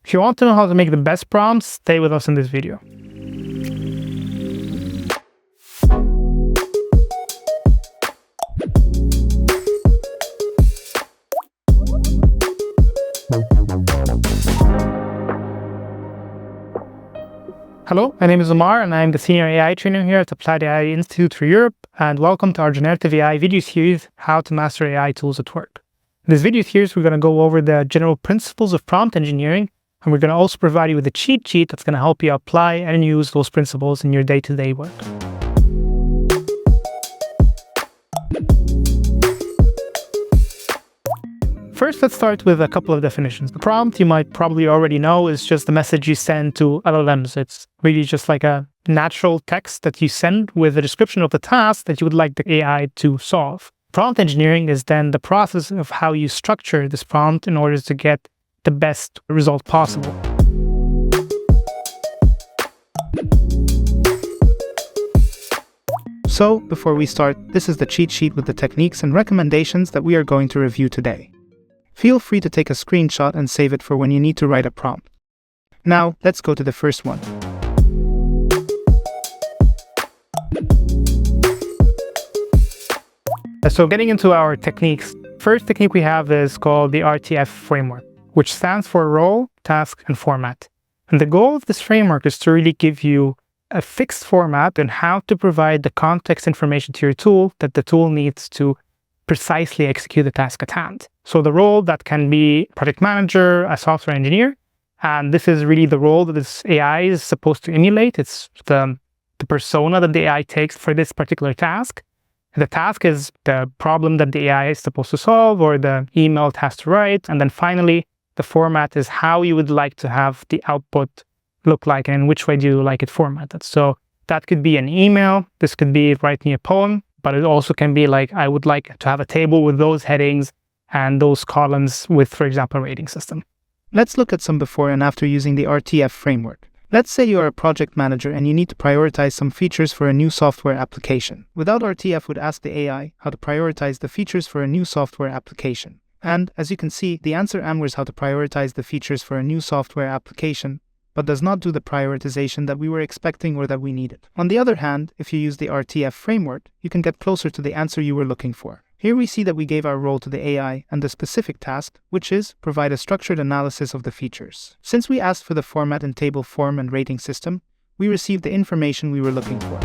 If you want to know how to make the best prompts, stay with us in this video. Hello, my name is Omar, and I'm the Senior AI Trainer here at Applied AI Institute for Europe, and welcome to our Generative AI video series, How to Master AI Tools at Work. In this video series, we're going to go over the general principles of prompt engineering, and we're going to also provide you with a cheat sheet that's going to help you apply and use those principles in your day-to-day work. First, let's start with a couple of definitions. The prompt, you might probably already know, is just the message you send to LLMs. It's really just like a natural text that you send with a description of the task that you would like the AI to solve. Prompt engineering is then the process of how you structure this prompt in order to get the best result possible. So, before we start, this is the cheat sheet with the techniques and recommendations that we are going to review today. Feel free to take a screenshot and save it for when you need to write a prompt. Now, let's go to the first one. So getting into our techniques, first technique we have is called the RTF framework, which stands for role, task, and format. And the goal of this framework is to really give you a fixed format on how to provide the context information to your tool that the tool needs to precisely execute the task at hand. So the role, that can be project manager, a software engineer, and this is really the role that this AI is supposed to emulate. It's the persona that the AI takes for this particular task. The task is the problem that the AI is supposed to solve or the email it has to write. And then finally, the format is how you would like to have the output look like and in which way do you like it formatted. So that could be an email. This could be write me a poem. But it also can be like, I would like to have a table with those headings and those columns with, for example, a rating system. Let's look at some before and after using the RTF framework. Let's say you are a project manager and you need to prioritize some features for a new software application. Without RTF would ask the AI how to prioritize the features for a new software application. And as you can see, the answer answers how to prioritize the features for a new software application, but does not do the prioritization that we were expecting or that we needed. On the other hand, if you use the RTF framework, you can get closer to the answer you were looking for. Here we see that we gave our role to the AI and the specific task, which is provide a structured analysis of the features. Since we asked for the format and table form and rating system, we received the information we were looking for.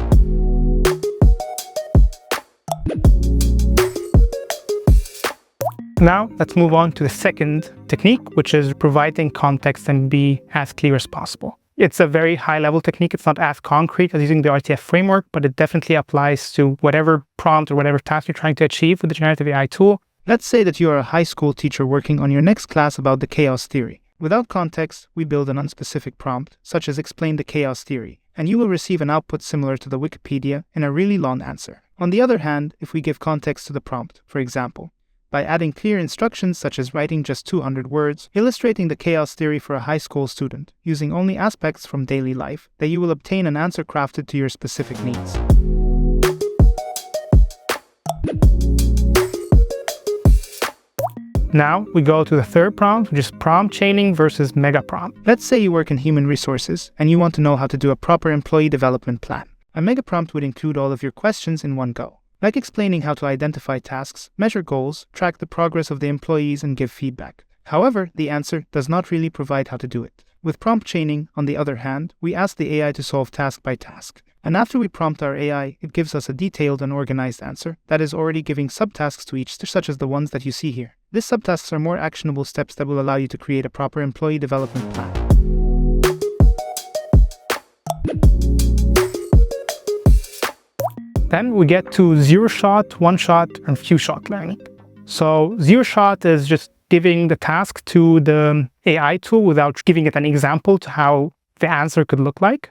Now, let's move on to the second technique, which is providing context and be as clear as possible. It's a very high-level technique. It's not as concrete as using the RTF framework, but it definitely applies to whatever prompt or whatever task you're trying to achieve with the generative AI tool. Let's say that you are a high school teacher working on your next class about the chaos theory. Without context, we build an unspecific prompt, such as explain the chaos theory, and you will receive an output similar to the Wikipedia in a really long answer. On the other hand, if we give context to the prompt, for example, by adding clear instructions such as writing just 200 words, illustrating the chaos theory for a high school student, using only aspects from daily life, that you will obtain an answer crafted to your specific needs. Now we go to the third prompt, which is prompt chaining versus mega prompt. Let's say you work in human resources and you want to know how to do a proper employee development plan. A mega prompt would include all of your questions in one go, like explaining how to identify tasks, measure goals, track the progress of the employees, and give feedback. However, the answer does not really provide how to do it. With prompt chaining, on the other hand, we ask the AI to solve task by task. And after we prompt our AI, it gives us a detailed and organized answer that is already giving subtasks to each, such as the ones that you see here. These subtasks are more actionable steps that will allow you to create a proper employee development plan. Then we get to zero-shot, one-shot, and few-shot learning. So zero-shot is just giving the task to the AI tool without giving it an example to how the answer could look like.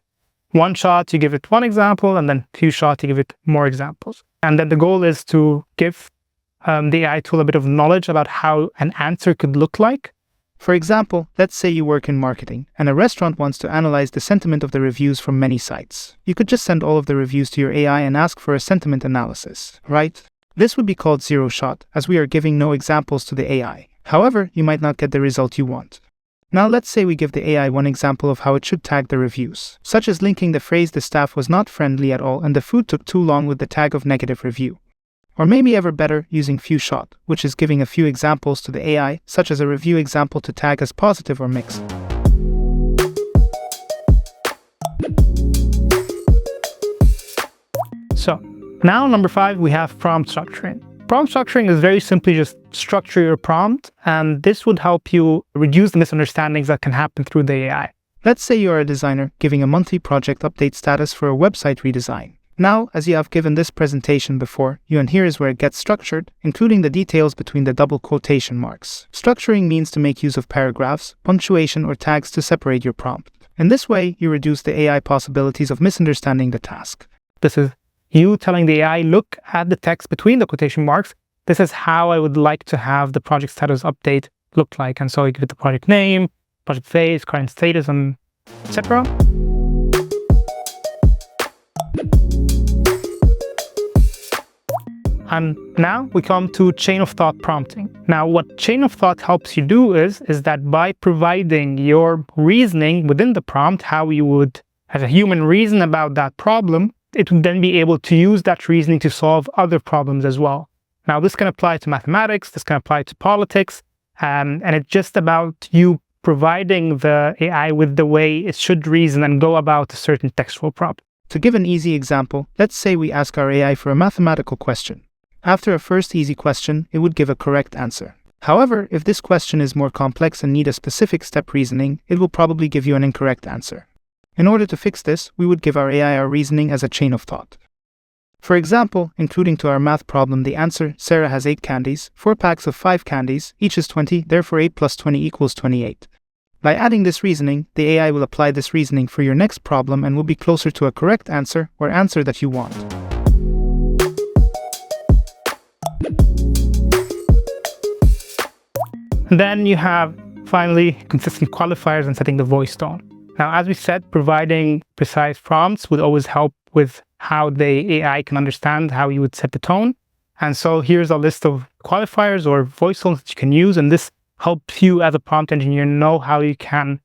One-shot, you give it one example, and then few-shot, you give it more examples. And then the goal is to give the AI tool a bit of knowledge about how an answer could look like. For example, let's say you work in marketing and a restaurant wants to analyze the sentiment of the reviews from many sites. You could just send all of the reviews to your AI and ask for a sentiment analysis, right? This would be called zero shot, as we are giving no examples to the AI. However, you might not get the result you want. Now let's say we give the AI one example of how it should tag the reviews, such as linking the phrase "the staff was not friendly at all and the food took too long" with the tag of negative review. Or maybe ever better, using few shot, which is giving a few examples to the AI, such as a review example to tag as positive or mixed. So now number 5, we have prompt structuring. Prompt structuring is very simply just structure your prompt, and this would help you reduce the misunderstandings that can happen through the AI. Let's say you are a designer giving a monthly project update status for a website redesign. Now, as you have given this presentation before, and here is where it gets structured, including the details between the double quotation marks. Structuring means to make use of paragraphs, punctuation, or tags to separate your prompt. In this way, you reduce the AI possibilities of misunderstanding the task. This is you telling the AI, look at the text between the quotation marks. This is how I would like to have the project status update look like. And so you give it the project name, project phase, current status, and etc. And now we come to chain of thought prompting. Now, what chain of thought helps you do is that by providing your reasoning within the prompt, how you would, as a human, reason about that problem, it would then be able to use that reasoning to solve other problems as well. Now, this can apply to mathematics, this can apply to politics, and it's just about you providing the AI with the way it should reason and go about a certain textual problem. To give an easy example, let's say we ask our AI for a mathematical question. After a first easy question, it would give a correct answer. However, if this question is more complex and need a specific step reasoning, it will probably give you an incorrect answer. In order to fix this, we would give our AI our reasoning as a chain of thought. For example, including to our math problem the answer, Sarah has 8 candies, 4 packs of 5 candies, each is 20, therefore 8 plus 20 equals 28. By adding this reasoning, the AI will apply this reasoning for your next problem and will be closer to a correct answer or answer that you want. Then you have, finally, consistent qualifiers and setting the voice tone. Now, as we said, providing precise prompts would always help with how the AI can understand how you would set the tone. And so here's a list of qualifiers or voice tones that you can use. And this helps you as a prompt engineer know how you can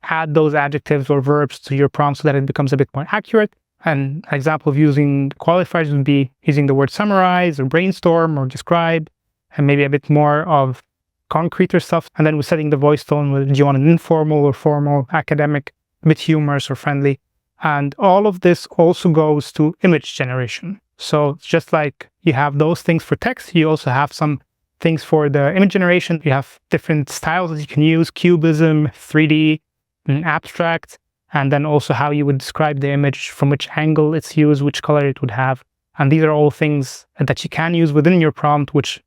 add those adjectives or verbs to your prompt so that it becomes a bit more accurate. An example of using qualifiers would be using the word summarize or brainstorm or describe, and maybe a bit more of concreter stuff. And then we're setting the voice tone with, do you want an informal or formal, academic, a bit humorous or friendly? And all of this also goes to image generation. So just like you have those things for text, you also have some things for the image generation. You have different styles that you can use, cubism, 3D, and abstract, and then also how you would describe the image, from which angle it's used, which color it would have. And these are all things that you can use within your prompt, which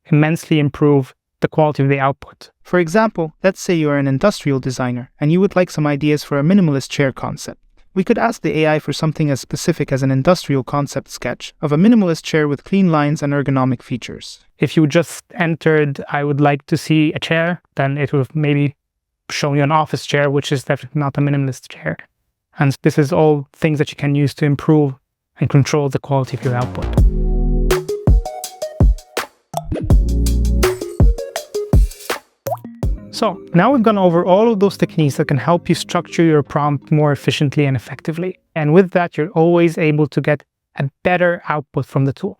immensely improve the quality of the output. For example, let's say you are an industrial designer and you would like some ideas for a minimalist chair concept. We could ask the AI for something as specific as an industrial concept sketch of a minimalist chair with clean lines and ergonomic features. If you just entered, I would like to see a chair, then it would have maybe shown you an office chair, which is definitely not a minimalist chair. And this is all things that you can use to improve and control the quality of your output. So now we've gone over all of those techniques that can help you structure your prompt more efficiently and effectively. And with that, you're always able to get a better output from the tool.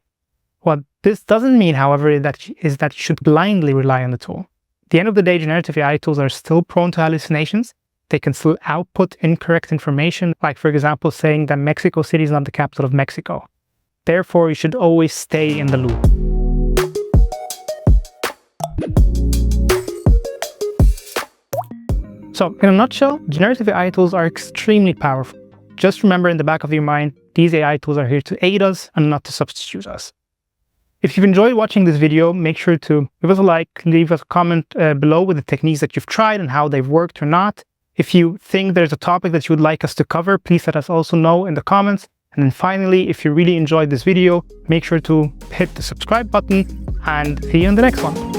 What this doesn't mean, however, is that you should blindly rely on the tool. At the end of the day, generative AI tools are still prone to hallucinations. They can still output incorrect information, like, for example, saying that Mexico City is not the capital of Mexico. Therefore, you should always stay in the loop. So, in a nutshell, generative AI tools are extremely powerful. Just remember in the back of your mind, these AI tools are here to aid us and not to substitute us. If you've enjoyed watching this video, make sure to give us a like, leave us a comment below with the techniques that you've tried and how they've worked or not. If you think there's a topic that you would like us to cover, please let us also know in the comments. And then finally, if you really enjoyed this video, make sure to hit the subscribe button and see you in the next one.